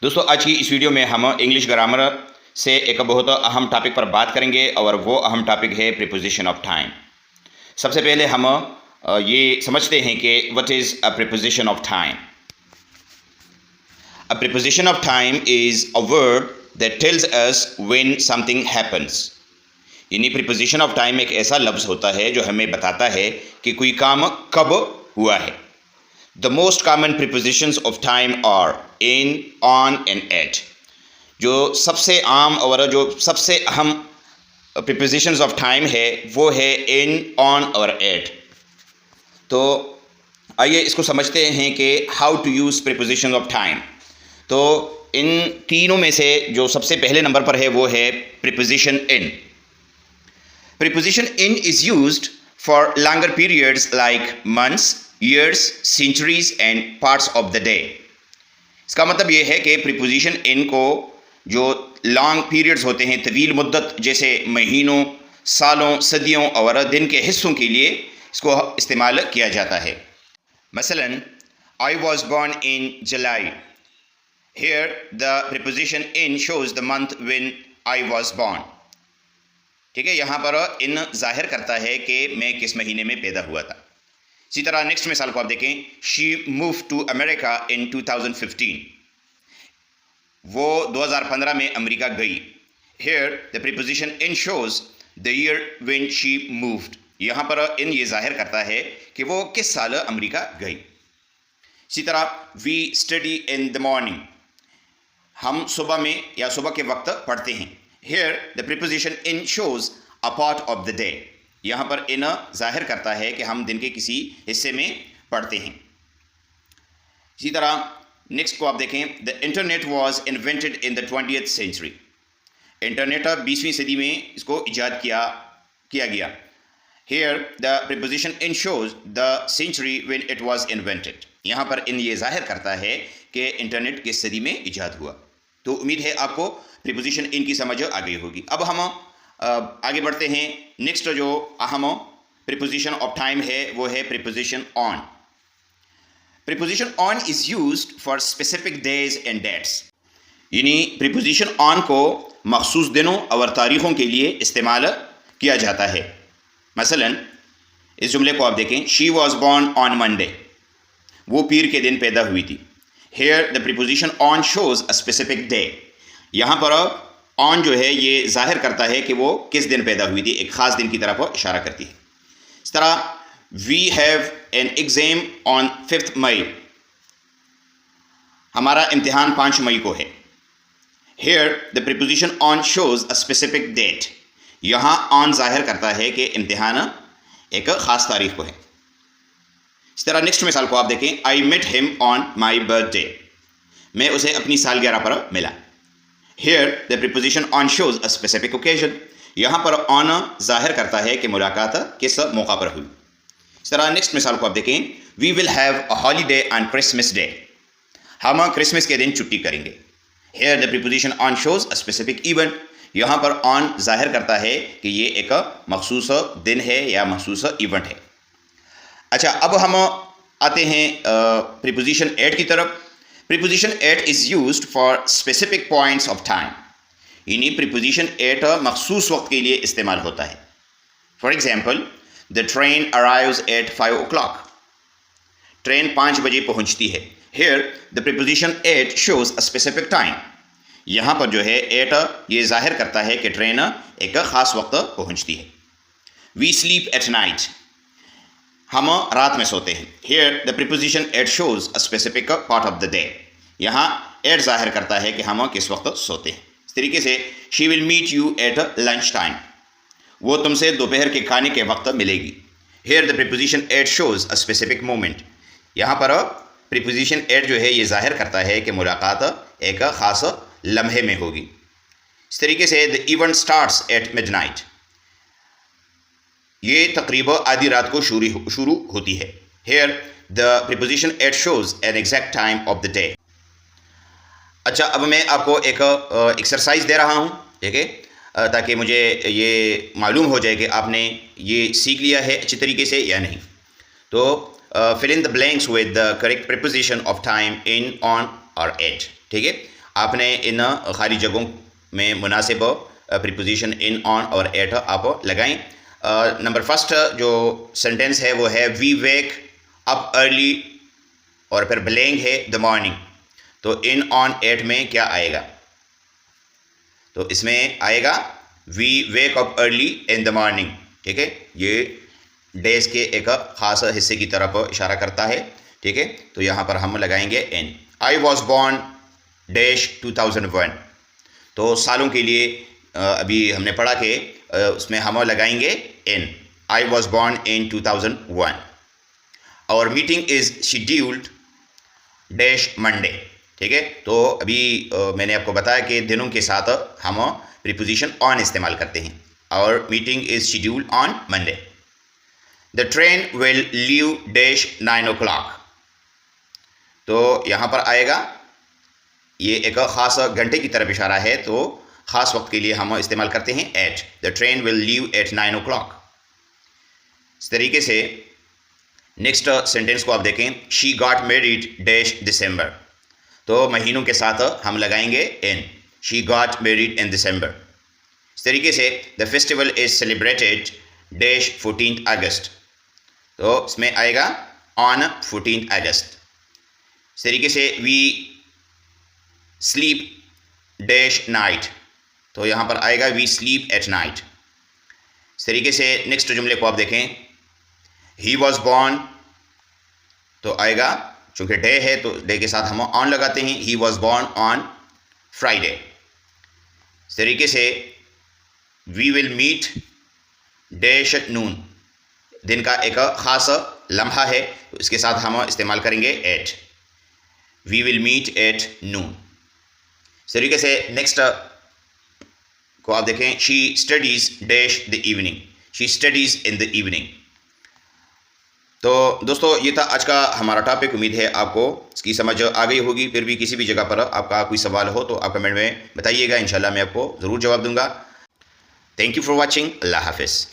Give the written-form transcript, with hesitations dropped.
दोस्तों आज की इस वीडियो में हम इंग्लिश ग्रामर से एक बहुत अहम टॉपिक पर बात करेंगे और वो अहम टॉपिक है प्रीपोजिशन ऑफ टाइम। सबसे पहले हम ये समझते हैं कि what is a preposition of time. A preposition of time is a word that tells us when something happens. यानी प्रीपोजिशन ऑफ टाइम एक ऐसा लफ्ज़ होता है जो हमें बताता है कि कोई काम कब हुआ है। The most common prepositions of time are in, on and at। जो सबसे आम और जो सबसे अहम prepositions of time है वो है in, on और at। तो आइए इसको समझते हैं कि how to use prepositions of time। तो इन तीनों में से जो सबसे पहले नंबर पर है वो है preposition in। Preposition in is used for longer periods like months, years, centuries and parts of the day। इसका मतलब ये है कि प्रीपोजिशन इन को जो लॉन्ग पीरियड्स होते हैं, तवील मुद्दत, जैसे महीनों, सालों, सदियों और दिन के हिस्सों के लिए इसको इस्तेमाल किया जाता है। मसलन I was born in July। Here the preposition in shows the month when I was born। ठीक है, यहाँ पर इन जाहिर करता है कि मैं किस महीने में पैदा हुआ था। इसी तरह नेक्स्ट मिसाल को आप देखें, she move to America in 2015। वो 2015 में अमेरिका गई। Here the preposition in shows the year when she moved. यहाँ पर इन ये जाहिर करता है कि वो किस साल अमेरिका गई। इसी तरह we study in the morning. हम सुबह में या सुबह के वक्त पढ़ते हैं। Here the preposition in shows a part of the day. यहाँ पर इन जाहिर करता है कि हम दिन के किसी हिस्से में पढ़ते हैं। इसी तरह नेक्स्ट को आप देखें, the internet was invented in the 20th century. Internet 20वीं सदी में इसको ईजाद किया गया। Here the preposition in shows the century when it was invented. यहाँ पर इन ये जाहिर करता है कि इंटरनेट किस सदी में ईजाद हुआ। तो उम्मीद है आपको प्रीपोजिशन इन की समझ आ गई होगी। अब हम आगे बढ़ते हैं। नेक्स्ट जो अहम प्रीपोजिशन ऑफ टाइम है वो है preposition on. Preposition on is used for specific days and dates. यानी प्रीपोजिशन ऑन को मखसूस दिनों और तारीख़ों के लिए इस्तेमाल किया जाता है। मसलन इस जुमले को आप देखें, she was born on Monday. वो पीर के दिन पैदा हुई थी। Here the preposition on shows a specific day. यहाँ पर ऑन जो है ये जाहिर करता है कि वो किस दिन पैदा हुई थी, एक ख़ास दिन की तरफ इशारा करती है। इस तरह we have an exam on 5 May. हमारा इम्तिहान 5 मई को है। Here the preposition on shows a specific date. यहाँ ऑन जाहिर करता है कि इम्तिहान एक ख़ास तारीख को है। इस तरह नेक्स्ट मिसाल को आप देखें, I met him on my birthday. मैं उसे अपनी सालगिरह पर मिला। Here the preposition on shows a specific occasion। यहाँ पर on जाहिर करता है कि मुलाकात किस मौका पर हुई। इस तरह नेक्स्ट मिसाल को आप देखें, We will have a holiday on Christmas Day। हम क्रिसमस के दिन छुट्टी करेंगे। Here the preposition on shows a specific event। यहाँ पर on जाहिर करता है कि ये एक मखसूस दिन है या मखसूस इवेंट है। अच्छा, अब हम आते हैं प्रीपोजिशन एट की तरफ। Preposition at is used for specific points of time. यानी प्रीपोजिशन एट मखसूस वक्त के लिए इस्तेमाल होता है। For example, the train arrives at 5 o'clock। ट्रेन 5 बजे पहुंचती है। Here the preposition at shows a specific time. यहाँ पर जो है एट ये जाहिर करता है कि ट्रेन एक ख़ास वक्त पहुंचती है। We sleep at night. हम रात में सोते हैं। Here the preposition at shows a specific part of the day. यहाँ एट जाहिर करता है कि हम किस वक्त सोते हैं। इस तरीके से she will meet you at lunch time. वो तुमसे दोपहर के खाने के वक्त मिलेगी। Here the preposition at shows a specific moment. यहाँ पर प्रीपोजिशन एट जो है ये जाहिर करता है कि मुलाकात एक ख़ास लम्हे में होगी। इस तरीके से the event starts at midnight. ये तकरीब आधी रात को शुरू होती है। Here the preposition at shows an exact time of the day. अच्छा, अब मैं आपको एक एक्सरसाइज दे रहा हूँ, ठीक है, ताकि मुझे ये मालूम हो जाए कि आपने ये सीख लिया है अच्छी तरीके से या नहीं। तो fill in the blanks with the correct preposition of time in, on और एट। ठीक है, आपने इन खाली जगहों में मुनासिब प्रीपोजिशन इन, ऑन और एट आप लगाएं। नंबर फर्स्ट जो सेंटेंस है वो है वी वेक अप अर्ली और फिर बिलोंग है द मॉर्निंग। तो इन, ऑन, एट में क्या आएगा? तो इसमें आएगा we wake up early in the morning. ठीक है, ये डेज के एक ख़ास हिस्से की तरफ इशारा करता है। ठीक है, तो यहाँ पर हम लगाएंगे in. I was born dash 2001। तो सालों के लिए अभी हमने पढ़ा कि उसमें हम लगाएंगे in. I was born in 2001। और meeting is scheduled dash Monday. ठीक है, तो अभी मैंने आपको बताया कि दिनों के साथ हम प्रीपोजिशन ऑन इस्तेमाल करते हैं। और meeting is scheduled on Monday. The train will leave dash 9 o'clock। तो यहाँ पर आएगा, ये एक ख़ास घंटे की तरफ इशारा है, तो ख़ास वक्त के लिए हम इस्तेमाल करते हैं at. The train will leave at 9 o'clock। इस तरीके से नेक्स्ट सेंटेंस को आप देखें, शी गॉट मैरिड डैश दिसंबर। तो महीनों के साथ हम लगाएंगे इन। शी गॉट मैरिड इन दिसंबर। इस तरीके से the festival is celebrated dash 14 अगस्त। तो इसमें आएगा ऑन 14 अगस्त। इस तरीके से वी स्लीप डैश नाइट। तो यहाँ पर आएगा वी स्लीप एट नाइट। इस तरीके से नेक्स्ट जुमले को आप देखें, ही वॉज बॉर्न। तो आएगा, चूँकि डे है तो डे के साथ हम ऑन लगाते हैं। He was born on Friday. इस तरीके से we will meet dash noon. दिन का एक ख़ास लम्हा है, तो इसके साथ हम इस्तेमाल करेंगे at. We will meet at noon. इस तरीके से नेक्स्ट को आप देखें, she studies dash the evening. She studies in the evening. तो दोस्तों, ये था आज का हमारा टॉपिक। उम्मीद है आपको इसकी समझ आ गई होगी। फिर भी किसी भी जगह पर आपका कोई सवाल हो तो आप कमेंट में बताइएगा, इंशाल्लाह मैं आपको ज़रूर जवाब दूंगा। Thank you for watching. अल्लाह हाफिज़।